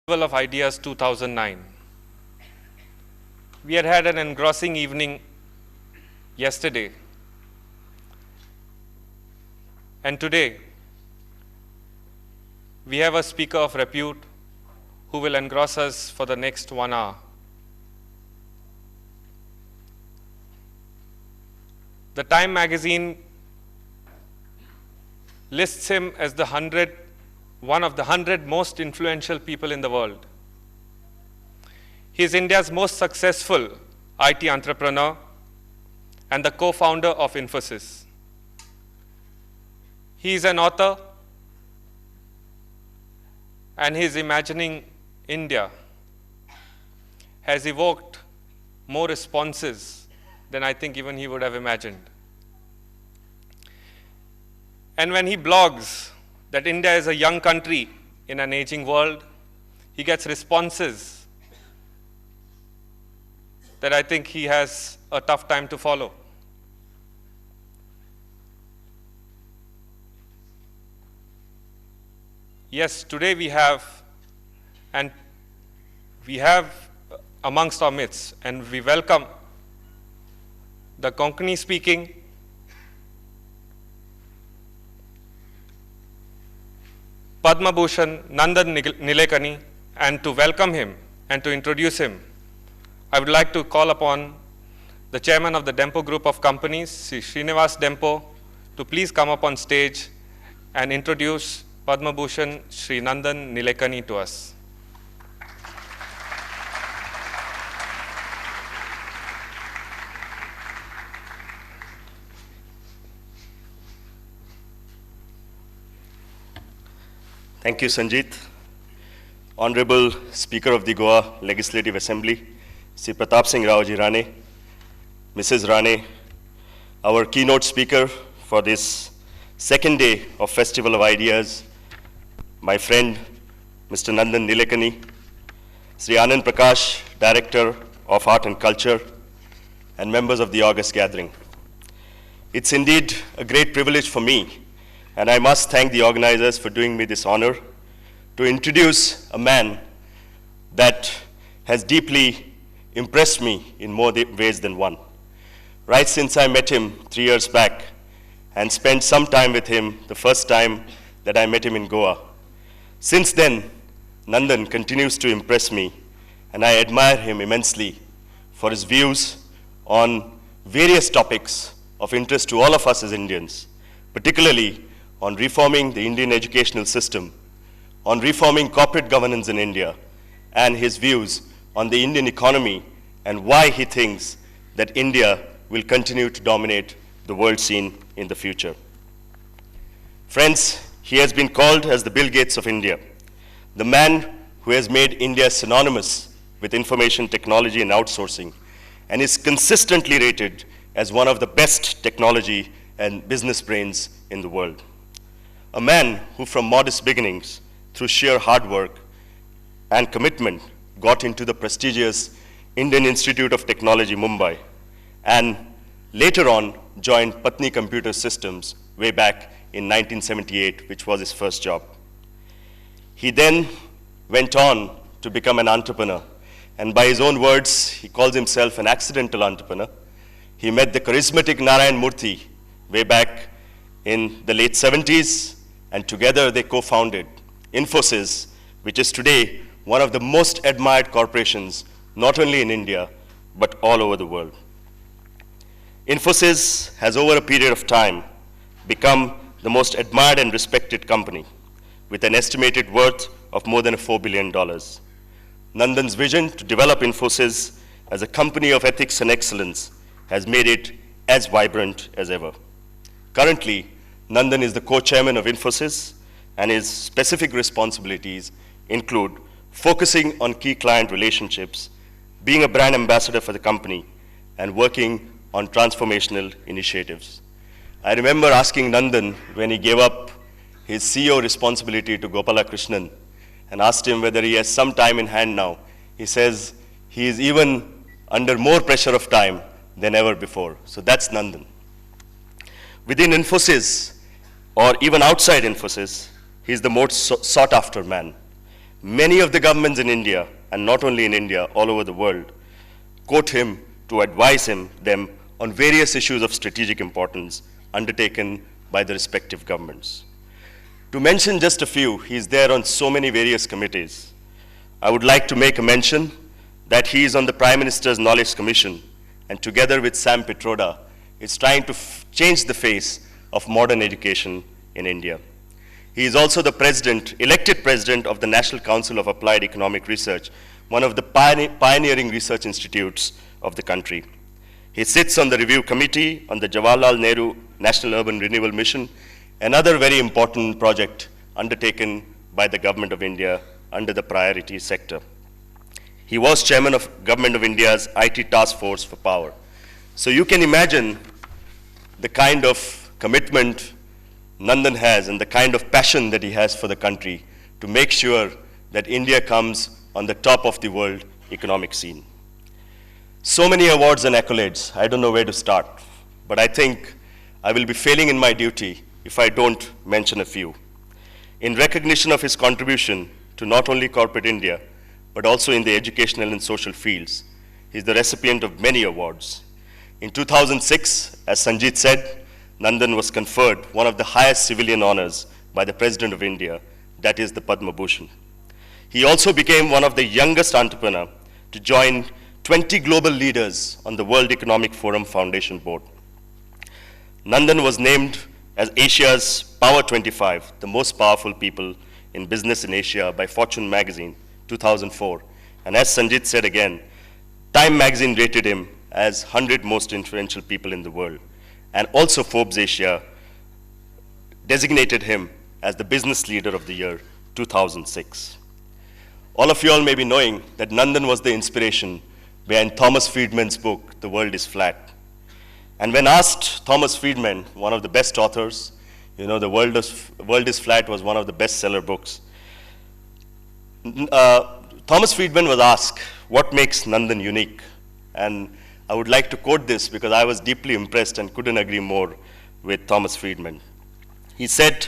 of Ideas 2009. We had an engrossing evening yesterday, and today we have a speaker of repute who will engross us for the next 1 hour. The Time magazine lists him as one of the 100 most influential people in the world. He is India's most successful IT entrepreneur and the co-founder of Infosys. He is an author, and his Imagining India has evoked more responses than I think even he would have imagined. And when he blogs that India is a young country in an aging world, he gets responses that I think he has a tough time to follow. Yes, today we have amongst our midst, and we welcome the Konkani speaking Padma Bhushan Nandan Nilekani, and to welcome him and to introduce him, I would like to call upon the chairman of the Dempo Group of Companies, Srinivas Dempo, to please come up on stage and introduce Padma Bhushan Shri Nandan Nilekani to us. Thank you, Sanjeet. Honorable Speaker of the Goa Legislative Assembly, Sri Pratap Singh Rao Ji Rane, Mrs. Rane, our keynote speaker for this second day of Festival of Ideas, my friend, Mr. Nandan Nilekani, Sri Anand Prakash, Director of Art and Culture, and members of the August gathering. It's indeed a great privilege for me, and I must thank the organizers for doing me this honor to introduce a man that has deeply impressed me in more ways than one. Right since I met him 3 years back and spent some time with him the first time that I met him in Goa. Since then, Nandan continues to impress me, and I admire him immensely for his views on various topics of interest to all of us as Indians, particularly on reforming the Indian educational system, on reforming corporate governance in India, and his views on the Indian economy and why he thinks that India will continue to dominate the world scene in the future. Friends, he has been called as the Bill Gates of India, the man who has made India synonymous with information technology and outsourcing, and is consistently rated as one of the best technology and business brains in the world. A man who from modest beginnings, through sheer hard work and commitment, got into the prestigious Indian Institute of Technology, Mumbai, and later on joined Patni Computer Systems way back in 1978, which was his first job. He then went on to become an entrepreneur, and by his own words, he calls himself an accidental entrepreneur. He met the charismatic Narayan Murthy way back in the late 70s, and together they co-founded Infosys, which is today one of the most admired corporations, not only in India, but all over the world. Infosys has, over a period of time, become the most admired and respected company, with an estimated worth of more than $4 billion. Nandan's vision to develop Infosys as a company of ethics and excellence has made it as vibrant as ever. Currently, Nandan is the co-chairman of Infosys, and his specific responsibilities include focusing on key client relationships, being a brand ambassador for the company, and working on transformational initiatives. I remember asking Nandan when he gave up his CEO responsibility to Gopala Krishnan and asked him whether he has some time in hand now. He says he is even under more pressure of time than ever before. So that's Nandan. Within Infosys, or even outside Infosys, he's the most sought after man. Many of the governments in India, and not only in India, all over the world, quote him to advise them on various issues of strategic importance undertaken by the respective governments. To mention just a few, he's there on so many various committees. I would like to make a mention that he is on the Prime Minister's Knowledge Commission, and together with Sam Pitroda, is trying to change the face of modern education in India. He is also the elected president of the National Council of Applied Economic Research, one of the pioneering research institutes of the country. He sits on the review committee on the Jawaharlal Nehru National Urban Renewal Mission, another very important project undertaken by the Government of India under the priority sector. He was chairman of Government of India's IT Task Force for Power. So you can imagine the kind of commitment Nandan has and the kind of passion that he has for the country to make sure that India comes on the top of the world economic scene. So many awards and accolades, I don't know where to start, but I think I will be failing in my duty if I don't mention a few. In recognition of his contribution to not only corporate India, but also in the educational and social fields, he is the recipient of many awards. In 2006, as Sanjeet said, Nandan was conferred one of the highest civilian honors by the President of India, that is the Padma Bhushan. He also became one of the youngest entrepreneurs to join 20 global leaders on the World Economic Forum Foundation Board. Nandan was named as Asia's Power 25, the most powerful people in business in Asia by Fortune magazine, 2004. And as Sanjit said again, Time magazine rated him as 100 most influential people in the world. And also Forbes Asia designated him as the business leader of the year, 2006. All of you all may be knowing that Nandan was the inspiration behind Thomas Friedman's book, The World is Flat. And when asked, Thomas Friedman, one of the best authors, you know, The World is Flat was one of the bestseller books. Thomas Friedman was asked, what makes Nandan unique? And I would like to quote this because I was deeply impressed and couldn't agree more with Thomas Friedman. He said,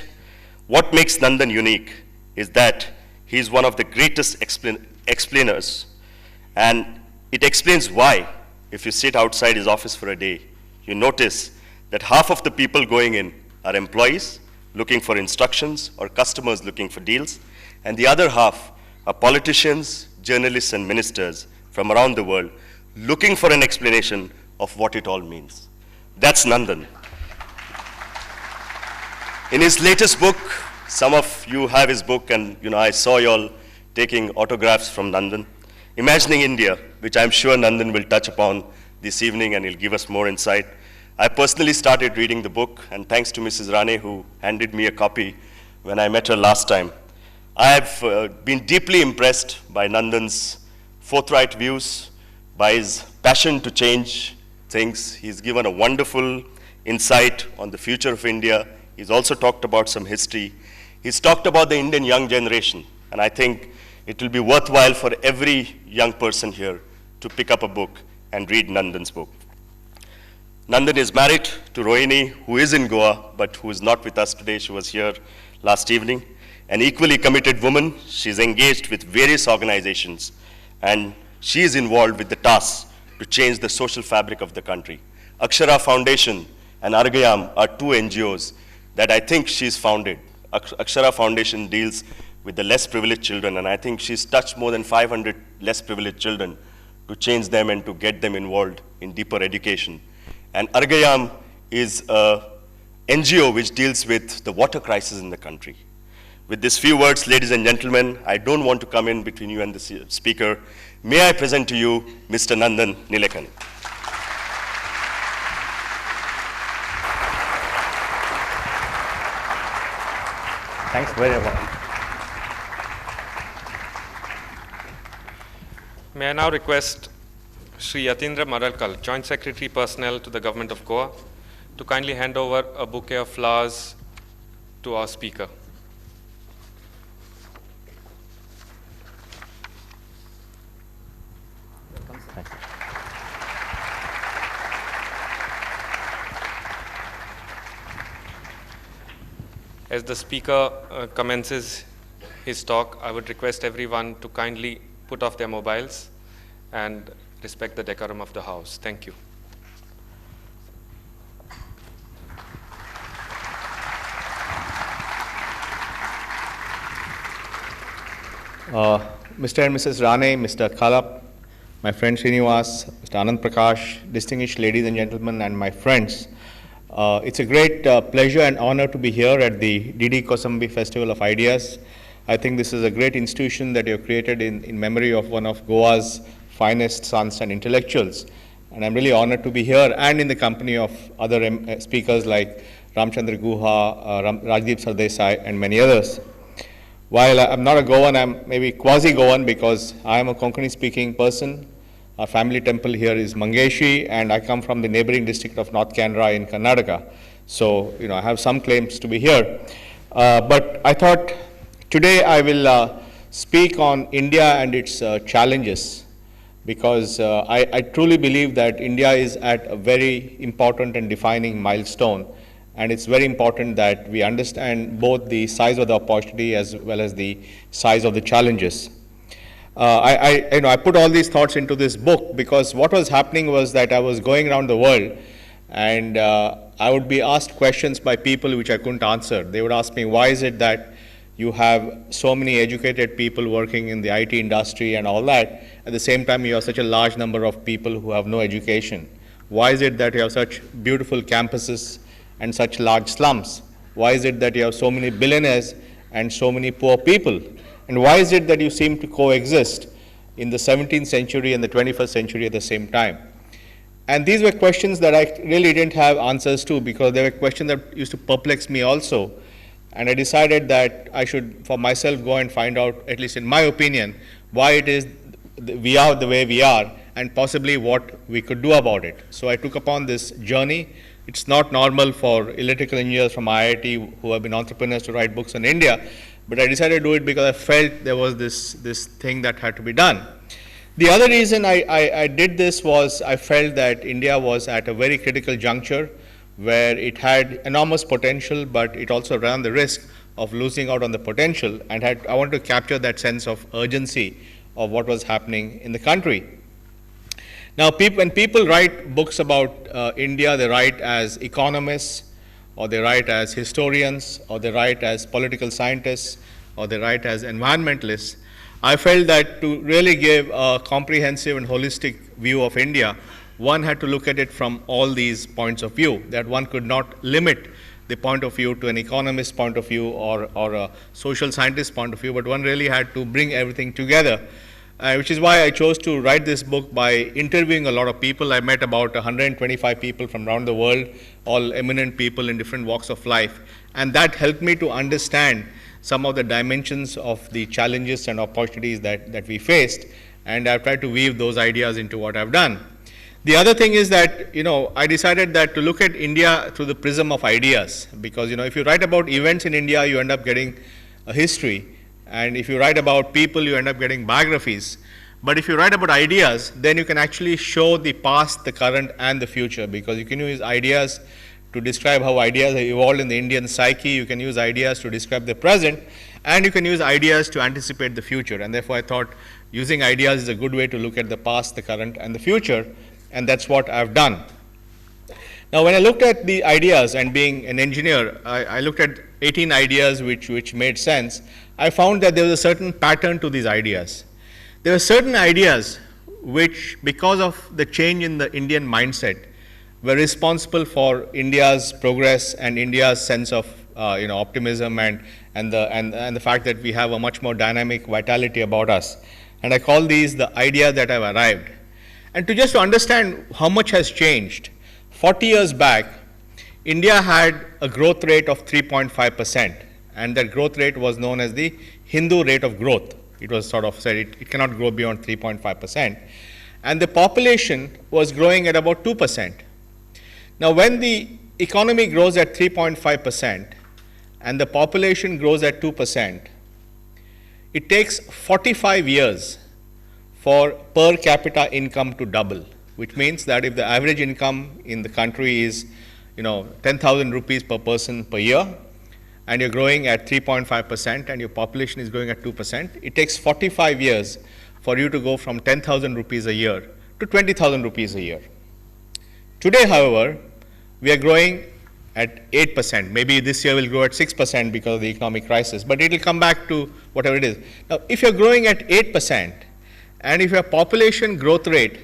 what makes Nandan unique is that he is one of the greatest explainers, and it explains why, if you sit outside his office for a day, you notice that half of the people going in are employees looking for instructions or customers looking for deals, and the other half are politicians, journalists, and ministers from around the world looking for an explanation of what it all means. That's Nandan. In his latest book, some of you have his book, and I saw you all taking autographs from Nandan, Imagining India, which I'm sure Nandan will touch upon this evening and he'll give us more insight. I personally started reading the book, and thanks to Mrs. Rane, who handed me a copy when I met her last time. I have been deeply impressed by Nandan's forthright views, by his passion to change things. He's given a wonderful insight on the future of India. He's also talked about some history. He's talked about the Indian young generation, and I think it will be worthwhile for every young person here to pick up a book and read Nandan's book. Nandan is married to Rohini, who is in Goa, but who is not with us today. She was here last evening. An equally committed woman, she's engaged with various organizations, and she is involved with the task to change the social fabric of the country. Akshara Foundation and Argayam are two NGOs that I think she's founded. Akshara Foundation deals with the less privileged children, and I think she's touched more than 500 less privileged children to change them and to get them involved in deeper education. And Argayam is an NGO which deals with the water crisis in the country. With these few words, ladies and gentlemen, I don't want to come in between you and the speaker. May I present to you Mr. Nandan Nilekani. Thanks very much. May I now request Sri Yatindra Maralkal, Joint Secretary Personnel to the Government of Goa, to kindly hand over a bouquet of flowers to our speaker. As the speaker commences his talk, I would request everyone to kindly put off their mobiles and respect the decorum of the house. Thank you. Mr. and Mrs. Rane, Mr. Khalap, my friend Srinivas, Mr. Anand Prakash, distinguished ladies and gentlemen, and my friends. It's a great pleasure and honor to be here at the DD Kosambi Festival of Ideas. I think this is a great institution that you have created in memory of one of Goa's finest sons and intellectuals. And I'm really honored to be here and in the company of other speakers like Ramchandra Guha, Rajdeep Sardesai, and many others. While I'm not a Goan, I'm maybe quasi-Goan because I am a Konkani-speaking person. Our family temple here is Mangeshi, and I come from the neighboring district of North Canara in Karnataka. So, I have some claims to be here. But I thought today I will speak on India and its challenges, because I truly believe that India is at a very important and defining milestone. And it's very important that we understand both the size of the opportunity as well as the size of the challenges. I put all these thoughts into this book because what was happening was that I was going around the world and I would be asked questions by people which I couldn't answer. They would ask me, why is it that you have so many educated people working in the IT industry and all that, at the same time you have such a large number of people who have no education? Why is it that you have such beautiful campuses and such large slums? Why is it that you have so many billionaires and so many poor people? And why is it that you seem to coexist in the 17th century and the 21st century at the same time? And these were questions that I really didn't have answers to, because they were questions that used to perplex me also. And I decided that I should, for myself, go and find out, at least in my opinion, why it is we are the way we are, and possibly what we could do about it. So I took upon this journey. It's not normal for electrical engineers from IIT who have been entrepreneurs to write books on India, but I decided to do it because I felt there was this thing that had to be done. The other reason I did this was I felt that India was at a very critical juncture where it had enormous potential, but it also ran the risk of losing out on the potential, and I wanted to capture that sense of urgency of what was happening in the country. Now, when people write books about India, they write as economists, or they write as historians, or they write as political scientists, or they write as environmentalists. I felt that to really give a comprehensive and holistic view of India, one had to look at it from all these points of view, that one could not limit the point of view to an economist's point of view or a social scientist's point of view, but one really had to bring everything together. Which is why I chose to write this book by interviewing a lot of people. I met about 125 people from around the world, all eminent people in different walks of life. And that helped me to understand some of the dimensions of the challenges and opportunities that we faced. And I've tried to weave those ideas into what I've done. The other thing is that, I decided that to look at India through the prism of ideas. Because, if you write about events in India, you end up getting a history. And if you write about people, you end up getting biographies. But if you write about ideas, then you can actually show the past, the current, and the future, because you can use ideas to describe how ideas have evolved in the Indian psyche. You can use ideas to describe the present, and you can use ideas to anticipate the future. And therefore, I thought using ideas is a good way to look at the past, the current, and the future, and that's what I've done. Now, when I looked at the ideas, and being an engineer, I looked at 18 ideas which made sense. I found that there was a certain pattern to these ideas. There were certain ideas which, because of the change in the Indian mindset, were responsible for India's progress and India's sense of optimism and the fact that we have a much more dynamic vitality about us. And I call these the ideas that have arrived. And to understand how much has changed, 40 years back, India had a growth rate of 3.5%. And that growth rate was known as the Hindu rate of growth. It was sort of said it cannot grow beyond 3.5%. And the population was growing at about 2%. Now, when the economy grows at 3.5% and the population grows at 2%, it takes 45 years for per capita income to double, which means that if the average income in the country is 10,000 rupees per person per year, and you're growing at 3.5% and your population is growing at 2%, it takes 45 years for you to go from 10,000 rupees a year to 20,000 rupees a year. Today, however, we are growing at 8%. Maybe this year we'll grow at 6% because of the economic crisis, but it will come back to whatever it is. Now, if you're growing at 8%, and if your population growth rate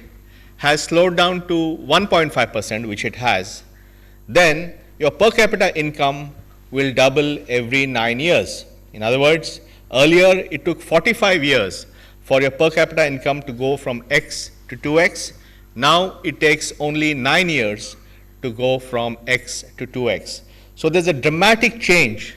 has slowed down to 1.5%, which it has, then your per capita income will double every 9 years. In other words, earlier it took 45 years for your per capita income to go from X to 2X. Now it takes only 9 years to go from X to 2X. So there's a dramatic change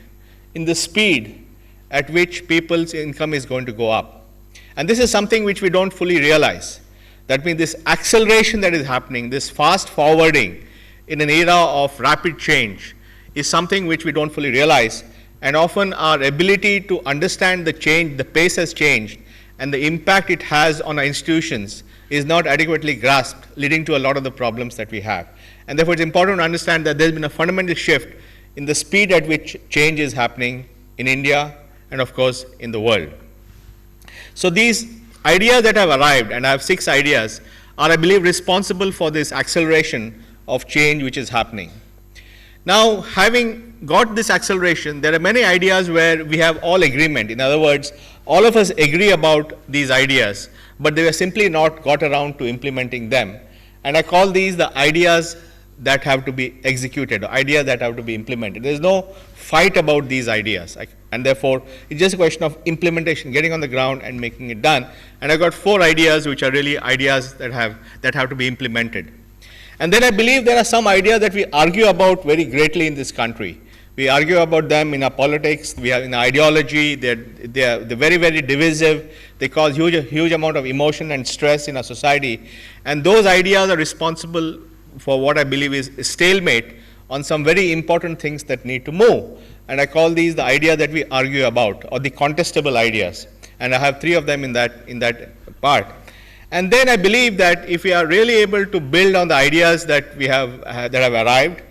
in the speed at which people's income is going to go up. And this is something which we don't fully realize. That means this acceleration that is happening, this fast forwarding in an era of rapid change is something which we don't fully realize. And often our ability to understand the change, the pace has changed, and the impact it has on our institutions is not adequately grasped, leading to a lot of the problems that we have. And therefore, it's important to understand that there's been a fundamental shift in the speed at which change is happening in India and, of course, in the world. So these ideas that have arrived, and I have 6 ideas, are, I believe, responsible for this acceleration of change which is happening. Now, having got this acceleration, there are many ideas where we have all agreement. In other words, all of us agree about these ideas, but they were simply not got around to implementing them. And I call these the ideas that have to be executed, or ideas that have to be implemented. There's no fight about these ideas, and therefore it's just a question of implementation, getting on the ground and making it done. And I've got 4 ideas which are really ideas that have to be implemented. And then I believe there are some ideas that we argue about very greatly in this country. We argue about them in our politics, we are in our ideology, they're very, very divisive, they cause huge amount of emotion and stress in our society, and those ideas are responsible for what I believe is a stalemate on some very important things that need to move. And I call these the ideas that we argue about, or the contestable ideas. And I have 3 of them in that part. And then I believe that if we are really able to build on the ideas that we have that have arrived,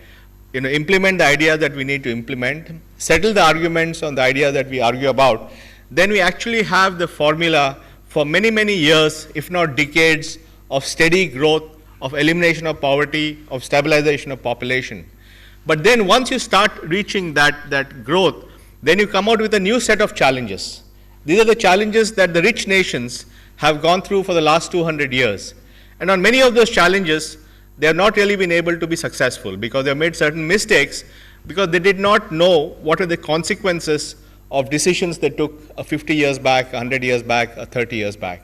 implement the ideas that we need to implement, settle the arguments on the ideas that we argue about, then we actually have the formula for many, many years, if not decades, of steady growth, of elimination of poverty, of stabilization of population. But then once you start reaching that growth, then you come out with a new set of challenges. These are the challenges that the rich nations have gone through for the last 200 years. And on many of those challenges, they have not really been able to be successful because they have made certain mistakes because they did not know what are the consequences of decisions they took 50 years back, 100 years back, 30 years back.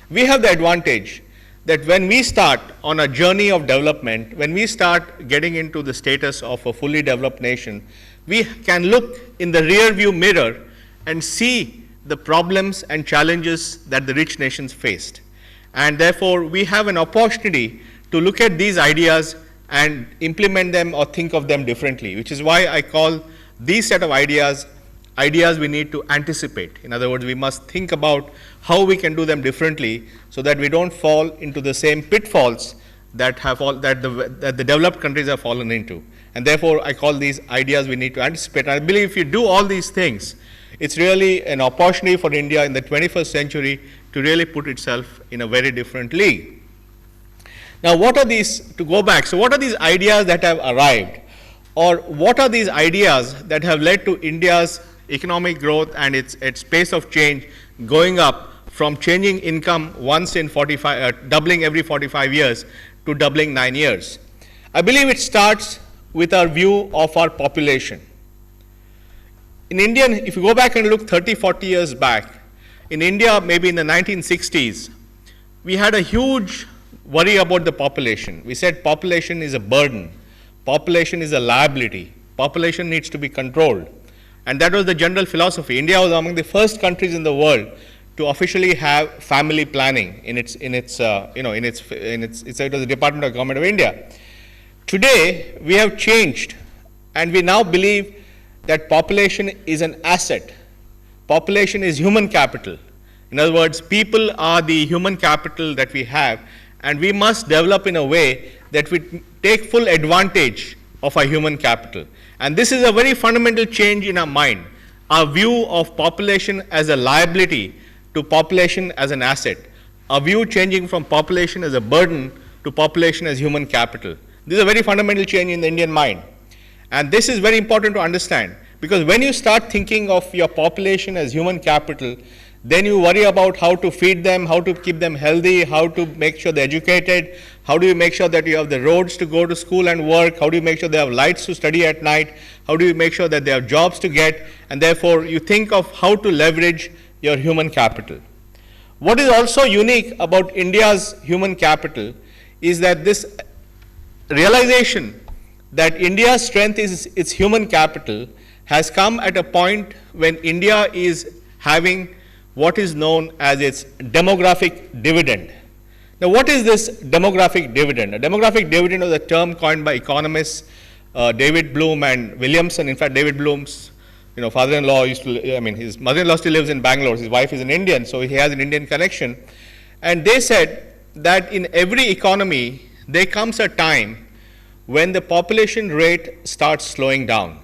We have the advantage that when we start on a journey of development, when we start getting into the status of a fully developed nation, we can look in the rear view mirror and see the problems and challenges that the rich nations faced. And therefore, we have an opportunity to look at these ideas and implement them or think of them differently, which is why I call these set of ideas we need to anticipate. In other words, we must think about how we can do them differently so that we don't fall into the same pitfalls that the developed countries have fallen into. And therefore, I call these ideas we need to anticipate. And I believe if you do all these things, it's really an opportunity for India in the 21st century to really put itself in a very different league. Now, what are these, to go back, so what are these ideas that have arrived? Or what are these ideas that have led to India's economic growth and its pace of change going up from changing income once in doubling every 45 years to doubling 9 years? I believe it starts with our view of our population. In India, if you go back and look 30, 40 years back, in India, maybe in the 1960s, we had a huge worry about the population. We said population is a burden, population is a liability, population needs to be controlled. And that was the general philosophy. India was among the first countries in the world to officially have family planning it was the Department of Government of India. Today, we have changed, and we now believe that population is an asset. Population is human capital. In other words, people are the human capital that we have, and we must develop in a way that we take full advantage of our human capital. And this is a very fundamental change in our mind, our view of population as a liability to population as an asset, our view changing from population as a burden to population as human capital. This is a very fundamental change in the Indian mind. And this is very important to understand, because when you start thinking of your population as human capital, then you worry about how to feed them, how to keep them healthy, how to make sure they're educated, how do you make sure that you have the roads to go to school and work, how do you make sure they have lights to study at night, how do you make sure that they have jobs to get, and therefore you think of how to leverage your human capital. What is also unique about India's human capital is that this realization that India's strength is its human capital has come at a point when India is having what is known as its demographic dividend. Now, what is this demographic dividend? A demographic dividend is a term coined by economists David Bloom and Williamson. In fact, David Bloom's father-in-law his mother-in-law still lives in Bangalore. His wife is an Indian, so he has an Indian connection. And they said that in every economy, there comes a time when the population rate starts slowing down.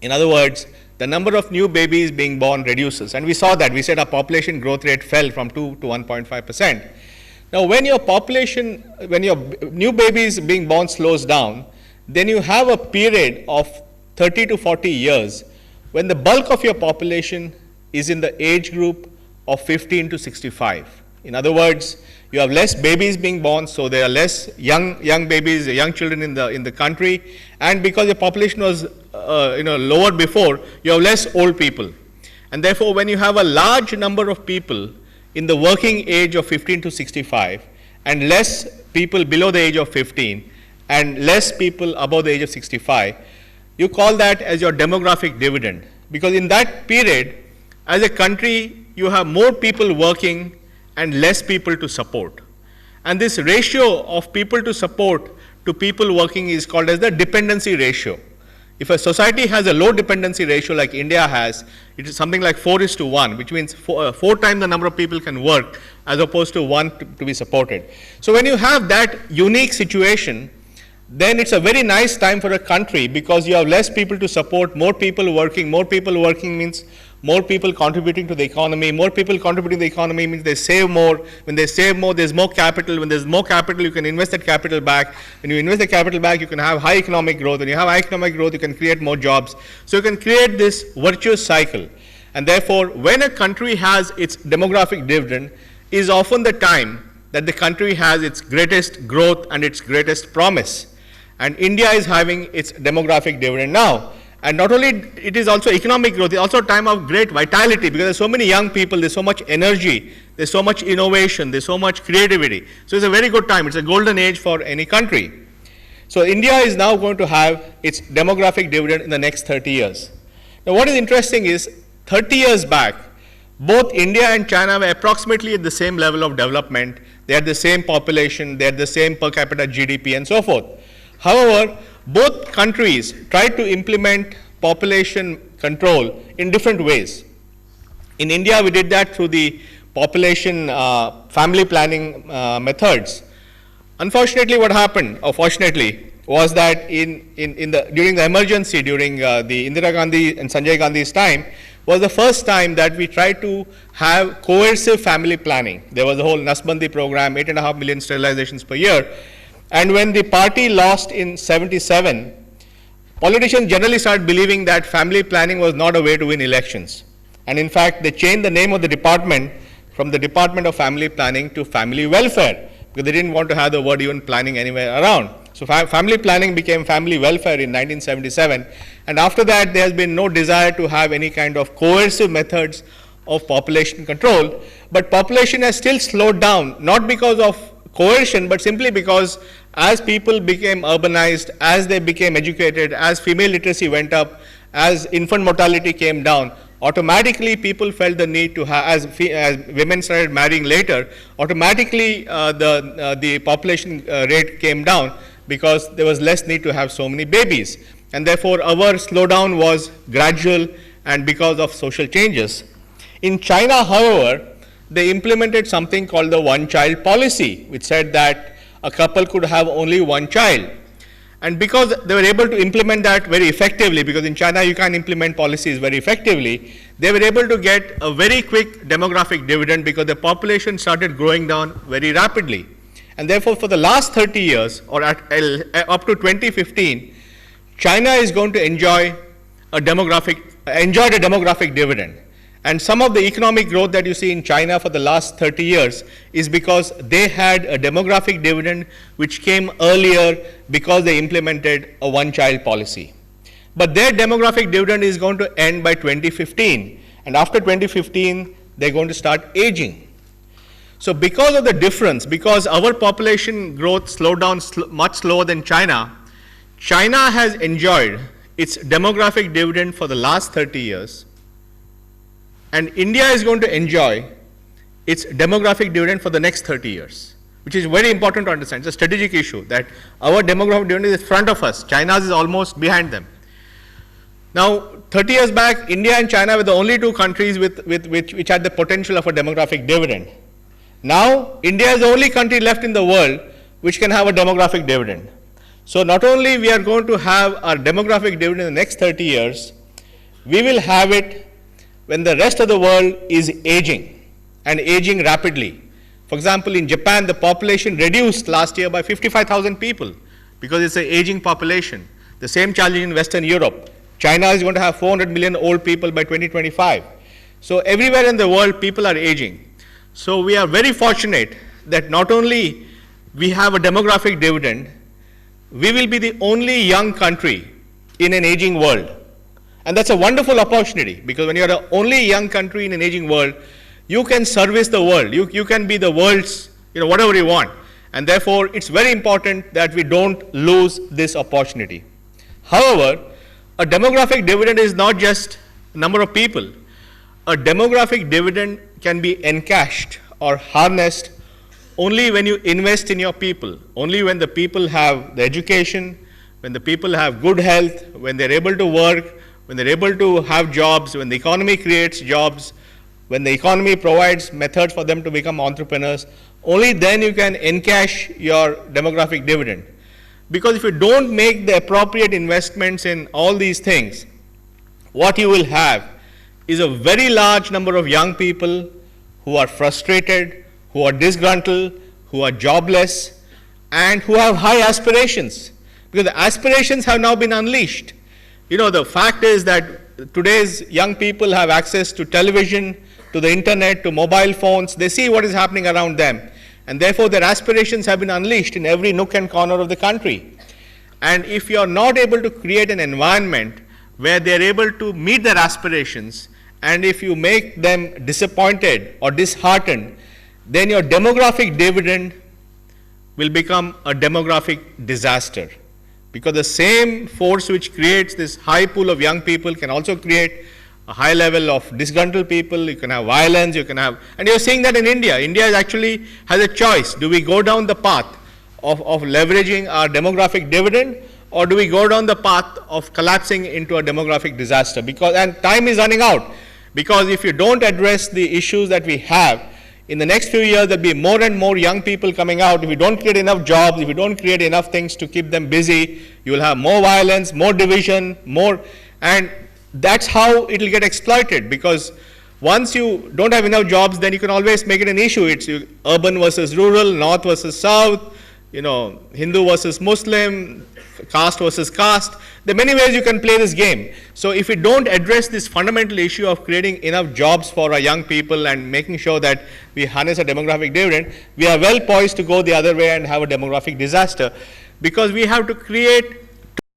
In other words, the number of new babies being born reduces. And we saw that. We said our population growth rate fell from 2 to 1.5%. Now, when your new babies being born slows down, then you have a period of 30 to 40 years when the bulk of your population is in the age group of 15 to 65. In other words, you have less babies being born, so there are less young babies, young children in the country, and because the population was lower before, you have less old people. And therefore, when you have a large number of people in the working age of 15 to 65, and less people below the age of 15, and less people above the age of 65, you call that as your demographic dividend. Because in that period, as a country, you have more people working and less people to support. And this ratio of people to support to people working is called as the dependency ratio. If a society has a low dependency ratio like India has, it is something like 4:1, which means four times the number of people can work as opposed to one to be supported. So when you have that unique situation, then it's a very nice time for a country because you have less people to support, more people working. More people working means more people contributing to the economy. More people contributing to the economy means they save more. When they save more, there's more capital. When there's more capital, you can invest that capital back. When you invest the capital back, you can have high economic growth. When you have high economic growth, you can create more jobs. So you can create this virtuous cycle. And therefore, when a country has its demographic dividend, is often the time that the country has its greatest growth and its greatest promise. And India is having its demographic dividend now. And not only it is also economic growth, it's also a time of great vitality because there's so many young people, there's so much energy, there's so much innovation, there's so much creativity. So it's a very good time. It's a golden age for any country. So India is now going to have its demographic dividend in the next 30 years. Now what is interesting is 30 years back, both India and China were approximately at the same level of development. They had the same population, they had the same per capita GDP and so forth. However, both countries tried to implement population control in different ways. In India, we did that through the population family planning methods. Unfortunately, what happened, or fortunately, was that during the emergency, during the Indira Gandhi and Sanjay Gandhi's time, was the first time that we tried to have coercive family planning. There was a whole Nasbandi program, 8.5 million sterilizations per year. And when the party lost in 77, politicians generally started believing that family planning was not a way to win elections. And in fact, they changed the name of the department from the Department of Family Planning to Family Welfare, because they didn't want to have the word even planning anywhere around. So family planning became family welfare in 1977. And after that, there has been no desire to have any kind of coercive methods of population control. But population has still slowed down, not because of coercion, but simply because as people became urbanized, as they became educated, as female literacy went up, as infant mortality came down, automatically people felt the need to have, as women started marrying later, automatically the population rate came down because there was less need to have so many babies. And therefore, our slowdown was gradual and because of social changes. In China, however, they implemented something called the one-child policy, which said that a couple could have only one child. And because they were able to implement that very effectively, because in China you can't implement policies very effectively, they were able to get a very quick demographic dividend because the population started growing down very rapidly. And therefore, for the last 30 years, or up to 2015, China is going to enjoyed a demographic dividend. And some of the economic growth that you see in China for the last 30 years is because they had a demographic dividend which came earlier because they implemented a one-child policy. But their demographic dividend is going to end by 2015. And after 2015, they're going to start aging. So because of the difference, because our population growth slowed down much slower than China, China has enjoyed its demographic dividend for the last 30 years. And India is going to enjoy its demographic dividend for the next 30 years, which is very important to understand. It's a strategic issue that our demographic dividend is in front of us. China's is almost behind them. Now, 30 years back, India and China were the only two countries which had the potential of a demographic dividend. Now, India is the only country left in the world which can have a demographic dividend. So not only we are going to have our demographic dividend in the next 30 years, we will have it when the rest of the world is aging, and aging rapidly. For example, in Japan, the population reduced last year by 55,000 people because it's an aging population. The same challenge in Western Europe. China is going to have 400 million old people by 2025. So everywhere in the world, people are aging. So we are very fortunate that not only we have a demographic dividend, we will be the only young country in an aging world. And that's a wonderful opportunity, because when you're the only young country in an aging world, you can service the world. You can be the world's, whatever you want. And therefore, it's very important that we don't lose this opportunity. However, a demographic dividend is not just number of people. A demographic dividend can be encashed or harnessed only when you invest in your people, only when the people have the education, when the people have good health, when they're able to work, when they're able to have jobs, when the economy creates jobs, when the economy provides methods for them to become entrepreneurs, only then you can encash your demographic dividend. Because if you don't make the appropriate investments in all these things, what you will have is a very large number of young people who are frustrated, who are disgruntled, who are jobless, and who have high aspirations. Because the aspirations have now been unleashed. The fact is that today's young people have access to television, to the internet, to mobile phones. They see what is happening around them. And therefore, their aspirations have been unleashed in every nook and corner of the country. And if you are not able to create an environment where they are able to meet their aspirations, and if you make them disappointed or disheartened, then your demographic dividend will become a demographic disaster. Because the same force which creates this high pool of young people can also create a high level of disgruntled people. You can have violence, you can have, and you're seeing that in India. India actually has a choice. Do we go down the path of leveraging our demographic dividend, or do we go down the path of collapsing into a demographic disaster? And time is running out. Because if you don't address the issues that we have, in the next few years, there'll be more and more young people coming out. If you don't create enough jobs, if you don't create enough things to keep them busy, you will have more violence, more division, and that's how it will get exploited. Because once you don't have enough jobs, then you can always make it an issue. It's urban versus rural, north versus south, Hindu versus Muslim, caste versus caste. There are many ways you can play this game. So if we don't address this fundamental issue of creating enough jobs for our young people and making sure that we harness a demographic dividend, we are well poised to go the other way and have a demographic disaster. Because we have to create